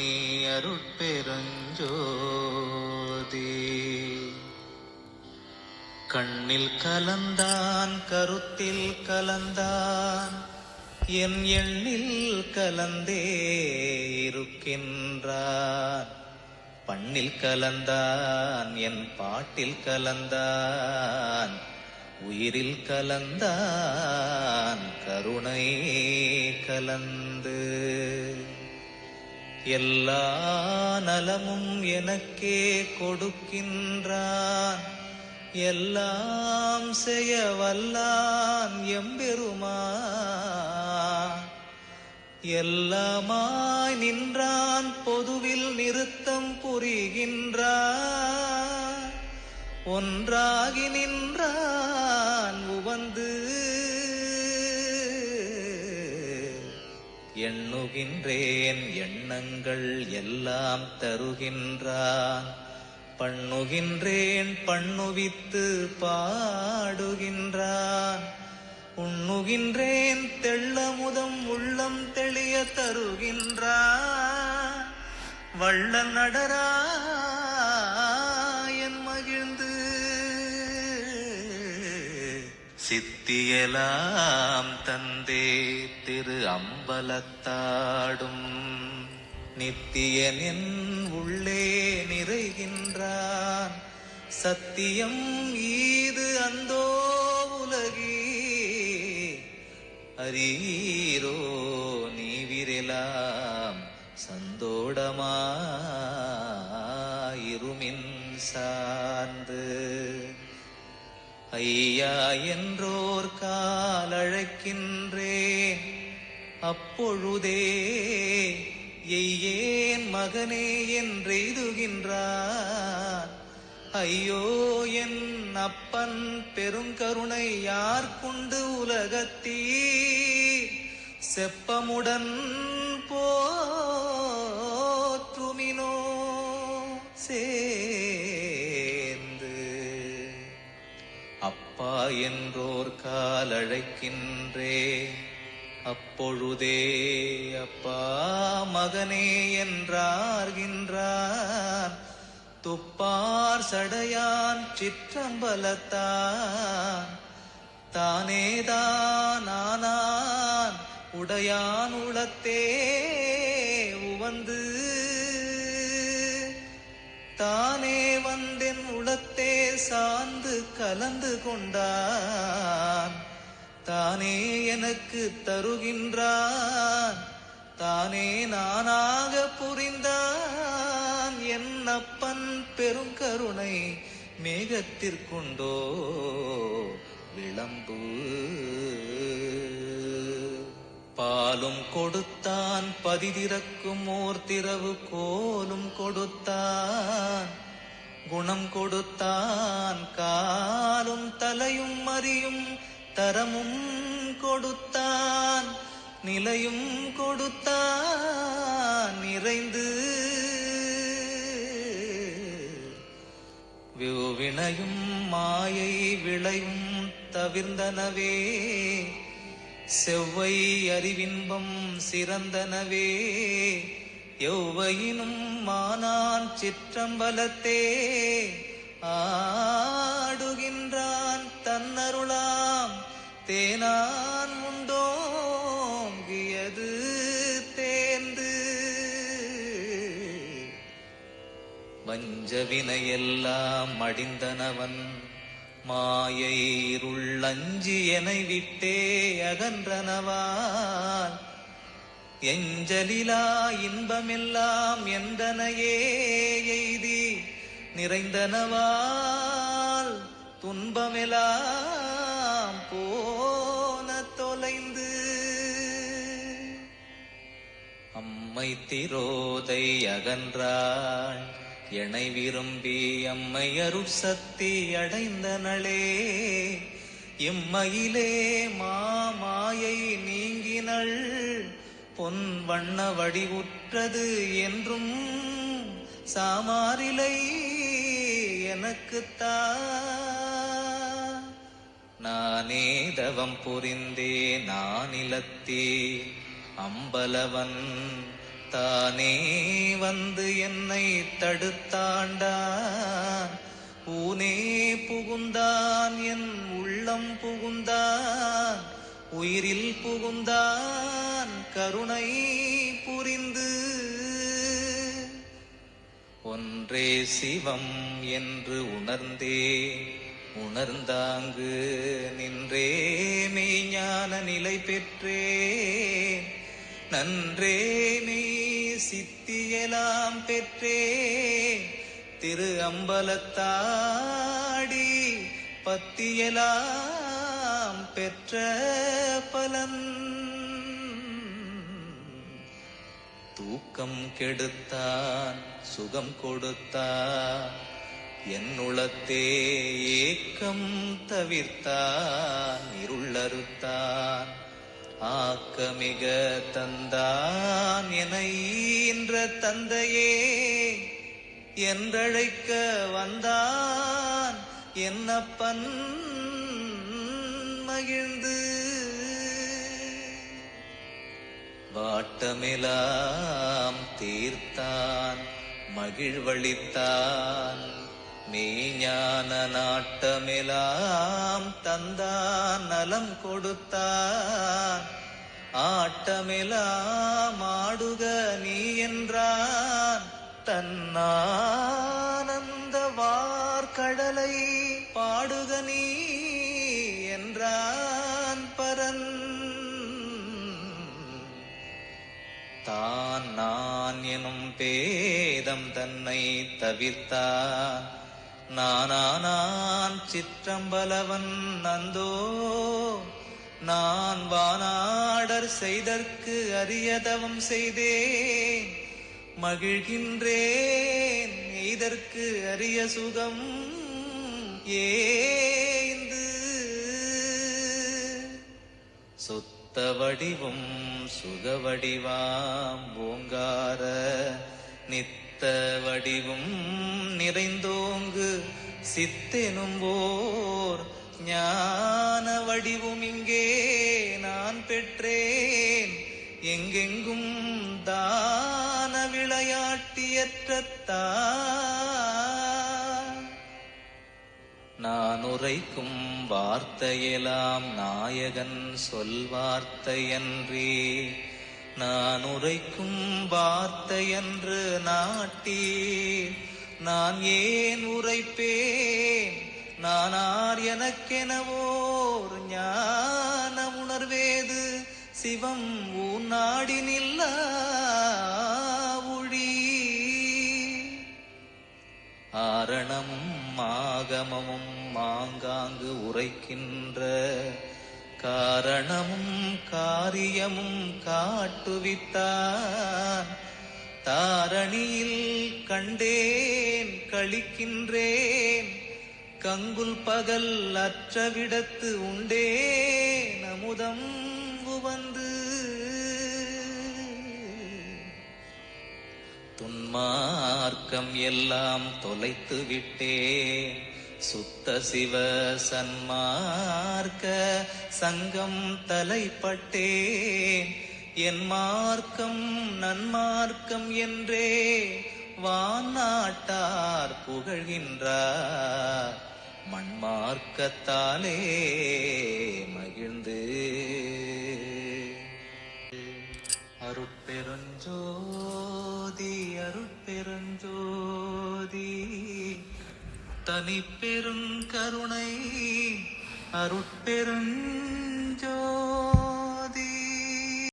கருணை அருட்பெருஞ்சோதி. கண்ணில் கலந்தான் கருத்தில் கலந்தான் என் எண்ணில் கலந்தே இருக்கின்றான். பண்ணில் கலந்தான் என் பாட்டில் கலந்தான் உயிரில் கலந்தான் கருணை கலந்து. எல்லா நலமும் எனக்கே கொடுக்கின்றான், எல்லாம் செய்ய வல்லான் எம்பெருமான். எல்லாமாய் நின்றான் பொதுவில் நிறுத்தம் புரிகின்றான், ஒன்றாகி நின்றான் உவந்து. எண்ணுகின்றேன் எண்ணங்கள் எல்லாம் தருகின்றான், பண்ணுகின்றேன் பண்ணுவித்து பாடுகின்றான். உண்ணுகின்றேன் தெள்ளமுதம் உள்ளம் தெளிய தருகின்றான். வள்ள நடராயன் மகிழ்ந்து சித்தியலாம் தந்தே திரு அம்பலத்தாடும். நித்தியனின் உள்ளே நிறைகின்றான், சத்தியம் ஈது அந்தோ உலகி. அரீரோ நீவிரெலாம் சந்தோடமாயிருமின் சார்ந்து. ஐயா என்றோர் காலழைக்கின்றேன், அப்பொழுதே எய்யேன் மகனே என்றெய்துகின்றான். ஐயோ என் அப்பன் பெருங்கருணை யார்கொண்டு உலகத்தீர் செப்பமுடன் போற்றுமினோ சேர்ந்து. அப்பா என்றோர் காலழைக்கின்றே, அப்பொழுதே அப்பா மகனே என்றார்கின்றான். துப்பார் சடையான் சிற்றம்பலத்தான், தானேதான் ஆனான் உடையான் உளத்தே உவந்து. தானே வந்தென் உளத்தே சார்ந்து கலந்து கொண்டான். தானே எனக்கு தருகின்றான், தானே நானாக புரிந்தான். என் அப்பன் பெருங்கருணை மேகத்திற்குண்டோ விளம்பு. பாலும் கொடுத்தான் பதிதிறக்கும் ஓர் திரவு கோலும் கொடுத்தான். குணம் கொடுத்தான் காலும் தலையும் அறியும் தரமும் கொடுத்தான். நிலையும் கொடுத்தான் நிறைந்து. வினையும் மாயை விளையும் தவிர்ந்தனவே, செவ்வை அறிவின்பம் சிறந்தனவே. எவ்வையினும் மானான் சிற்றம்பலத்தே ஆடுகின்றான் தன்னருளாம் தேனான் உண்டோங்கியது தேர்ந்து. வஞ்சவினையெல்லாம் அடிந்தனவன் மாயை இருளஞ்சி எனை விட்டே அகன்றனவால். எஞ்சலிலா இன்பமெல்லாம் என்றனையே எய்தி நிறைந்தனவால். துன்பமெல்லாம் போன தொலைந்து. அம்மை திரோதை அகன்றாள் எனை விரும்பி, அம்மை அருட்சக்தி அடைந்தனளே. இம்மையிலே மாமாயை நீங்கினள், பொன் வண்ண வடிவுற்றது என்றும் சாமாரிலை எனக்குத்தா. நானே தவம் புரிந்தே நானிலத்தே அம்பலவன் தானே வந்து என்னை தடுத்தாண்டான். ஊனே புகுந்தான் என் உள்ளம் புகுந்தான், உயிரில் புகுந்தான் கருணை புரிந்து. ஒன்றே சிவம் என்று உணர்ந்தே உணர்ந்தாங்கு நின்றே மெய்ஞான நிலை பெற்றே. நன்றே மெய் சித்தியெல்லாம் பெற்றே திரு அம்பலத்தாடி பத்தியெல்லாம் பெற்ற பலன். தூக்கம் கெடுத்தான் சுகம் கொடுத்தான், என்னுளத்தே ஏக்கம் தவிர்த்தான் இருளறுத்தான். ஆக்கமிக தந்தான் என ஈன்ற தந்தையே என்றழைக்க வந்தான் என்னப்பன் மகிழ்ந்து. வாட்டமெலாம் தீர்த்தான் மகிழ்வளித்தான், மெய்ஞான நாட்டமெலாம் தந்தான் நலம் கொடுத்தான். ஆட்டமெலாம் ஆடுக நீ என்றான், தன்னானந்த வார்கடலை பாடுக நீ என்றான் பரன். தான் நான் எனும் பேதம் தன்னை தவிர்த்தான், நானானான் சிற்றம்பலவன் நந்தோ. நான் வானாடர் செய்தற்கு அரியதவம் செய்தேன், மகிழ்கின்றேன் எய்தற்கு அரிய சுகம் ஏந்து. சொத்த வடிவும் சுகவடிவாம் ஓங்கார நித்த வடிவும் நிறைந்தோங்கு சித்தெனும்போர் ஞான வடிவும் இங்கே நான் பெற்றேன். எங்கெங்கும் தான விளையாட்டியற்றத்தான். நான் உரைக்கும் வார்த்தையெல்லாம் நாயகன் சொல் வார்த்தையன்றி, நான் உரைக்கும் வார்த்தையன்று நாட்டி. நான் ஏன் உரைப்பேன் நானார் எனக்கெனவோர் ஞான உணர்வேது. சிவம் ஊநாடி நில்லா ஒழி. ஆரணமும் ஆகமமும் மாங்காங்கு உரைக்கின்ற, காரணமும் காரியமும் காட்டுவித்தான். தாரணியில் கண்டேன் கழிக்கின்றேன், கங்குல் பகல் அற்றவிடத்து உண்டே நமுதம் வந்து. துன்மார்க்கம் எல்லாம் தொலைத்து விட்டேன், சுத்த சிவ சன்மார்க்க சங்கம் தலைப்பட்டேன். என் மார்க்கம் நன்மார்க்கம் என்றே வானாட்டார் புகழ்கின்றார், மண்மார்க்கத்தாலே மகிழ்ந்து. அருட்பெருஞ்சோதி அருட்பெருஞ்சோதி, தனிப்பெருங்கருணை அருட்பெருஞ்சோதி.